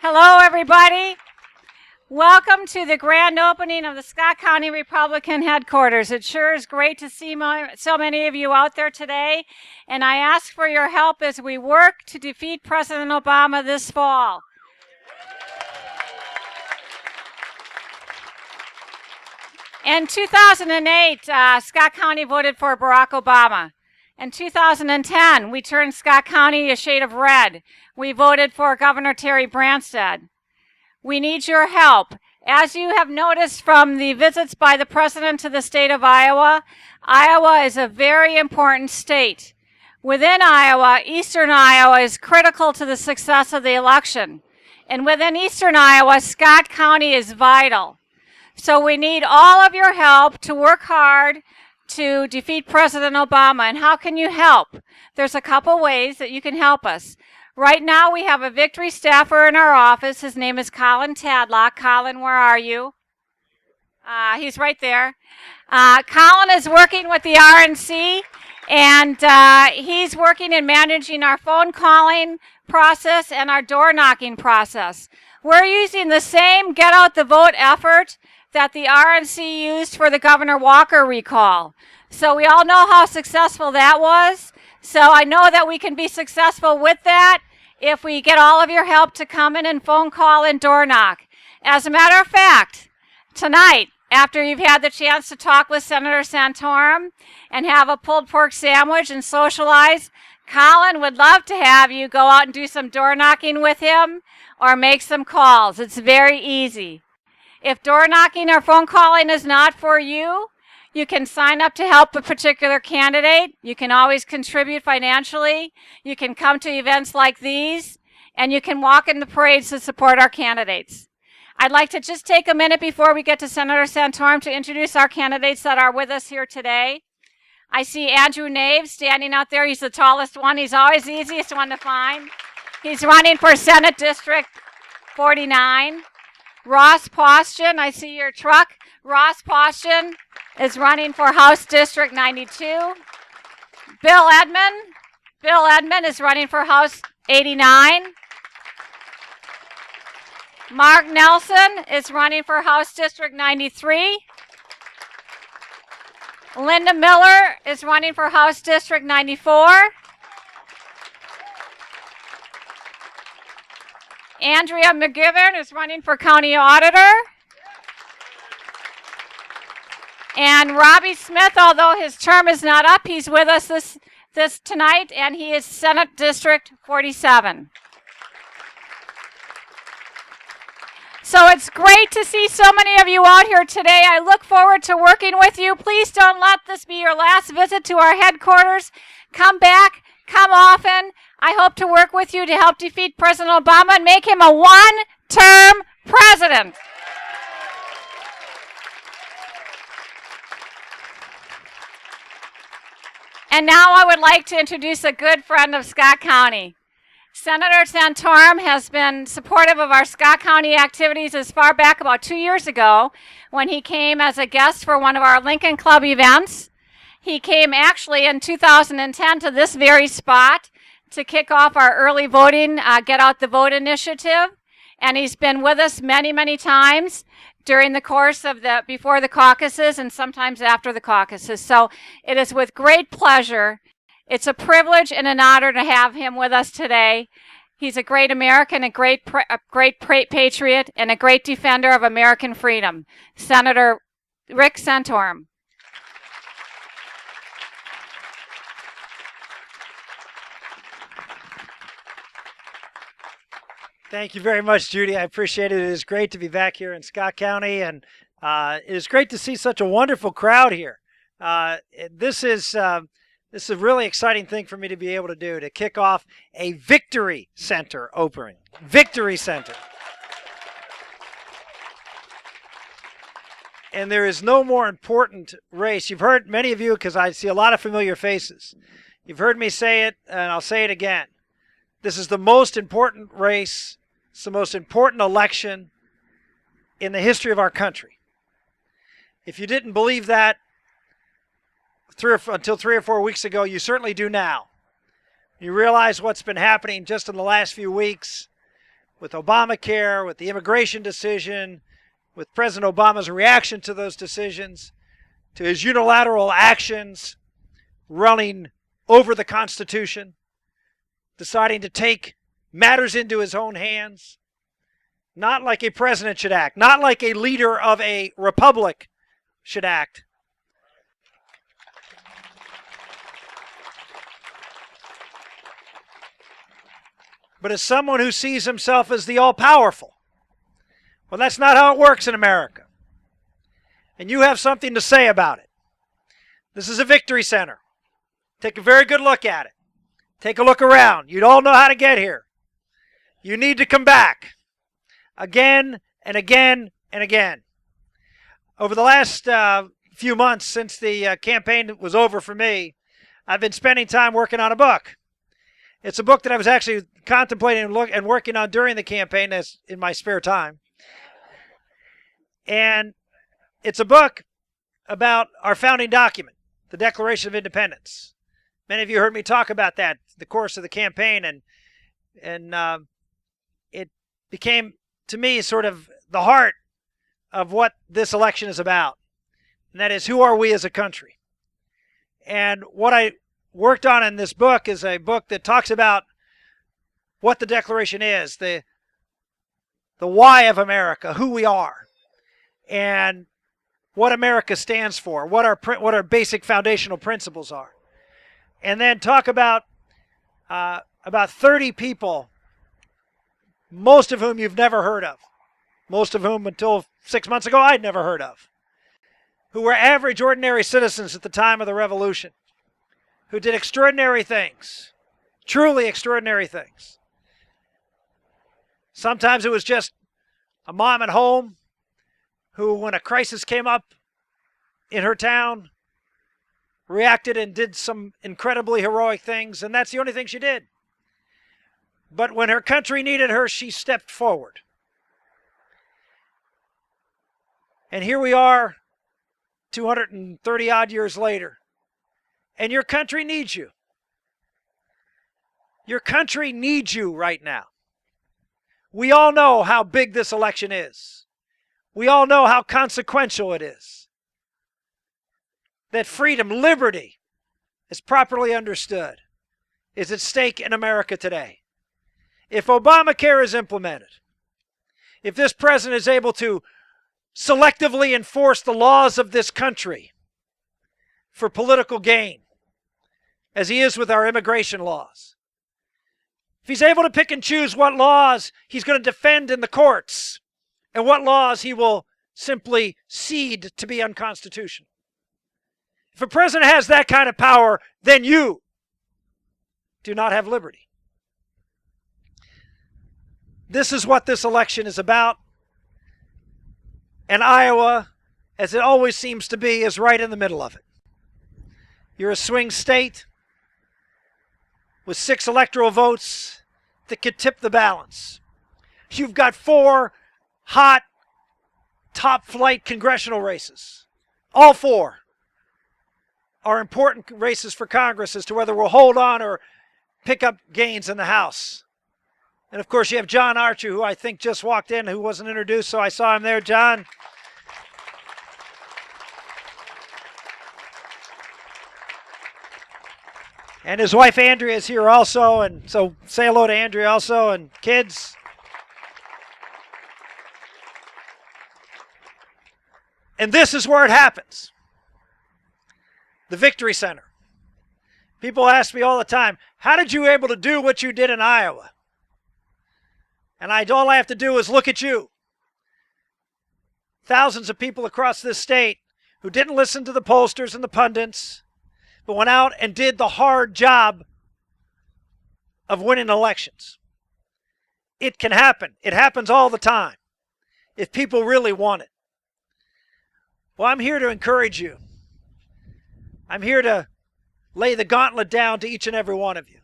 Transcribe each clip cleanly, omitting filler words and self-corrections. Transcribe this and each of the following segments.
Hello, everybody. Welcome to the grand opening of the Scott County Republican headquarters. It sure is great to see so many of you out there today, and I ask for your help as we work to defeat President Obama this fall. In 2008, Scott County voted for Barack Obama. In 2010, we turned Scott County a shade of red. We voted for Governor Terry Branstad. We need your help. As you have noticed from the visits by the President to the state of Iowa, Iowa is a very important state. Within Iowa, Eastern Iowa is critical to the success of the election. And within Eastern Iowa, Scott County is vital. So we need all of your help to work hard to defeat President Obama. And how can you help? There's a couple ways that you can help us. Right now we have a victory staffer in our office. His name is Colin Tadlock. Colin, where are you? He's right there. Colin is working with the RNC, and he's working and managing our phone calling process and our door knocking process. We're using the same get out the vote effort that the RNC used for the Governor Walker recall. So we all know how successful that was. So I know that we can be successful with that if we get all of your help to come in and phone call and door knock. As a matter of fact, tonight, after you've had the chance to talk with Senator Santorum and have a pulled pork sandwich and socialize, Colin would love to have you go out and do some door knocking with him or make some calls. It's very easy. If door knocking or phone calling is not for you, you can sign up to help a particular candidate. You can always contribute financially. You can come to events like these, and you can walk in the parades to support our candidates. I'd like to just take a minute before we get to Senator Santorum to introduce our candidates that are with us here today. I see Andrew Nave standing out there. He's the tallest one. He's always the easiest one to find. He's running for Senate District 49. Ross Poston, I see your truck. Ross Poston is running for House District 92. Bill Edmond is running for House 89. Mark Nelson is running for House District 93. Linda Miller is running for House District 94. Andrea McGivern is running for County Auditor. And Robbie Smith, although his term is not up, he's with us this tonight, and he is Senate District 47. So it's great to see so many of you out here today. I look forward to working with you. Please don't let this be your last visit to our headquarters. Come back, come often. I hope to work with you to help defeat President Obama and make him a one-term president. And now I would like to introduce a good friend of Scott County. Senator Santorum has been supportive of our Scott County activities as far back about 2 years ago when he came as a guest for one of our Lincoln Club events. He came actually in 2010 to this very spot to kick off our early voting, Get Out the Vote initiative. And he's been with us many, many times during the course of before the caucuses and sometimes after the caucuses. So it is with great pleasure. It's a privilege and an honor to have him with us today. He's a great American, a great patriot, and a great defender of American freedom. Senator Rick Santorum. Thank you very much, Judy. I appreciate it. It is great to be back here in Scott County, and it is great to see such a wonderful crowd here. This is a really exciting thing for me to be able to do, to kick off a Victory Center opening. Victory Center. And there is no more important race. You've heard, many of you, because I see a lot of familiar faces, you've heard me say it, and I'll say it again. This is the most important race. It's the most important election in the history of our country. If you didn't believe that until 3 or 4 weeks ago, you certainly do now. You realize what's been happening just in the last few weeks with Obamacare, with the immigration decision, with President Obama's reaction to those decisions, to his unilateral actions, running over the Constitution, deciding to take matters into his own hands, not like a president should act, not like a leader of a republic should act. But as someone who sees himself as the all-powerful. Well, that's not how it works in America. And you have something to say about it. This is a victory center. Take a very good look at it. Take a look around. You all know how to get here. You need to come back again and again and again. Over the last few months since the campaign was over for me, I've been spending time working on a book. It's a book that I was actually contemplating and working on during the campaign as in my spare time. And it's a book about our founding document, the Declaration of Independence. Many of you heard me talk about that in the course of the campaign, and it became, to me, sort of the heart of what this election is about. And that is, who are we as a country? And what I worked on in this book is a book that talks about what the Declaration is, the why of America, who we are, and what America stands for, what our basic foundational principles are. And then talk about 30 people, most of whom you've never heard of, most of whom until 6 months ago I'd never heard of, who were average, ordinary citizens at the time of the Revolution, who did extraordinary things, truly extraordinary things. Sometimes it was just a mom at home who, when a crisis came up in her town, reacted and did some incredibly heroic things, and that's the only thing she did. But when her country needed her, she stepped forward. And here we are, 230-odd years later, and your country needs you. Your country needs you right now. We all know how big this election is. We all know how consequential it is. That freedom, liberty, as properly understood, is at stake in America today. If Obamacare is implemented, if this president is able to selectively enforce the laws of this country for political gain, as he is with our immigration laws, if he's able to pick and choose what laws he's going to defend in the courts and what laws he will simply cede to be unconstitutional. If a president has that kind of power, then you do not have liberty. This is what this election is about. And Iowa, as it always seems to be, is right in the middle of it. You're a swing state with 6 electoral votes that could tip the balance. You've got 4 hot, top-flight congressional races. All 4 are important races for Congress as to whether we'll hold on or pick up gains in the House. And, of course, you have John Archer, who I think just walked in, who wasn't introduced, so I saw him there. John. And his wife Andrea is here also, and so say hello to Andrea also, and kids. And this is where it happens. The Victory Center. People ask me all the time, how did you able to do what you did in Iowa? And all I have to do is look at you. Thousands of people across this state who didn't listen to the pollsters and the pundits, but went out and did the hard job of winning elections. It can happen. It happens all the time if people really want it. Well, I'm here to encourage you. I'm here to lay the gauntlet down to each and every one of you.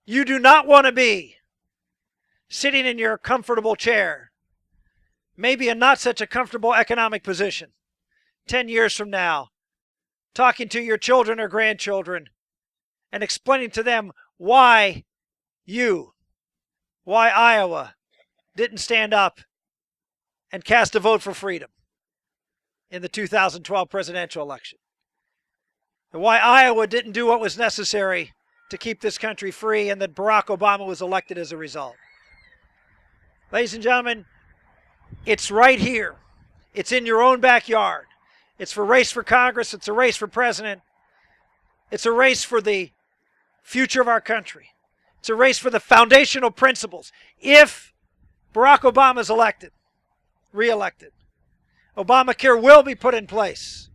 You do not want to be sitting in your comfortable chair, maybe in not such a comfortable economic position, 10 years from now, talking to your children or grandchildren and explaining to them why Iowa didn't stand up and cast a vote for freedom in the 2012 presidential election. And why Iowa didn't do what was necessary to keep this country free, and that Barack Obama was elected as a result. Ladies and gentlemen, it's right here. It's in your own backyard. It's for race for Congress. It's a race for president. It's a race for the future of our country. It's a race for the foundational principles. If Barack Obama is elected, re-elected, Obamacare will be put in place.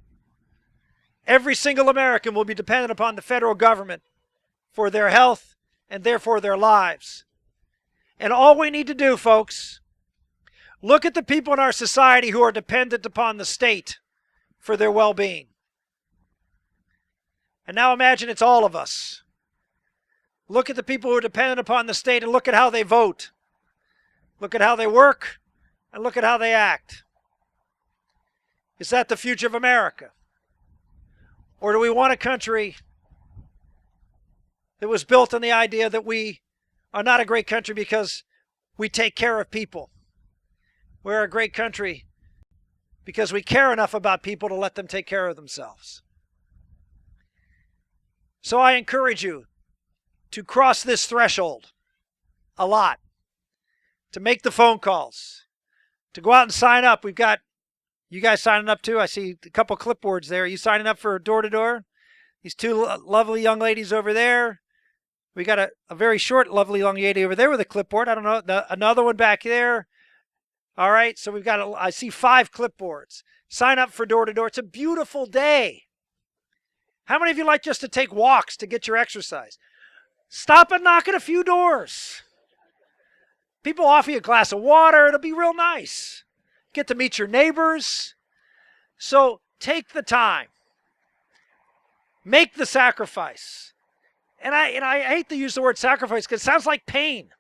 Every single American will be dependent upon the federal government for their health and therefore their lives. And all we need to do, folks, look at the people in our society who are dependent upon the state for their well-being. And now imagine it's all of us. Look at the people who are dependent upon the state and look at how they vote. Look at how they work and look at how they act. Is that the future of America? Or do we want a country that was built on the idea that we are not a great country because we take care of people? We're a great country because we care enough about people to let them take care of themselves. So I encourage you to cross this threshold a lot, to make the phone calls, to go out and sign up. We've got you guys signing up too. I see a couple clipboards there. Are you signing up for door-to-door? These two lovely young ladies over there. We got a very short, lovely young lady over there with a clipboard. I don't know. Another one back there. All right. So we've got, I see 5 clipboards. Sign up for door-to-door. It's a beautiful day. How many of you like just to take walks to get your exercise? Stop and knock at a few doors. People offer you a glass of water. It'll be real nice. Get to meet your neighbors. So take the time. Make the sacrifice. And I hate to use the word sacrifice because it sounds like pain.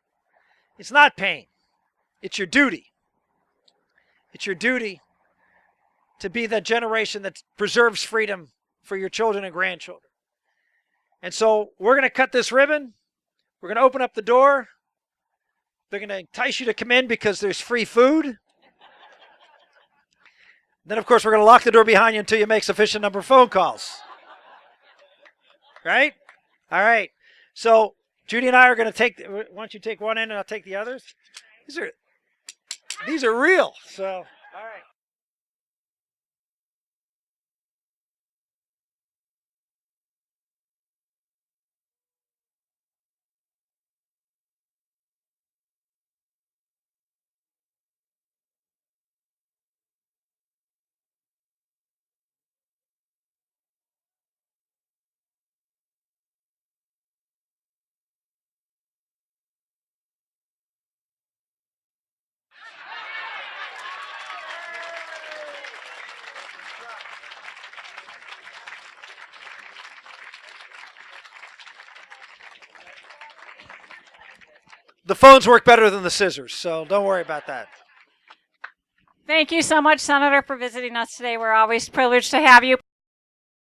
It's not pain. It's your duty. It's your duty to be the generation that preserves freedom for your children and grandchildren. And so we're going to cut this ribbon. We're going to open up the door. They're going to entice you to come in because there's free food. Then, of course, we're going to lock the door behind you until you make sufficient number of phone calls. Right? All right. So Judy and I are going to take, why don't you take one end and I'll take the others? These are real. So, all right. The phones work better than the scissors, so don't worry about that. Thank you so much, Senator, for visiting us today. We're always privileged to have you.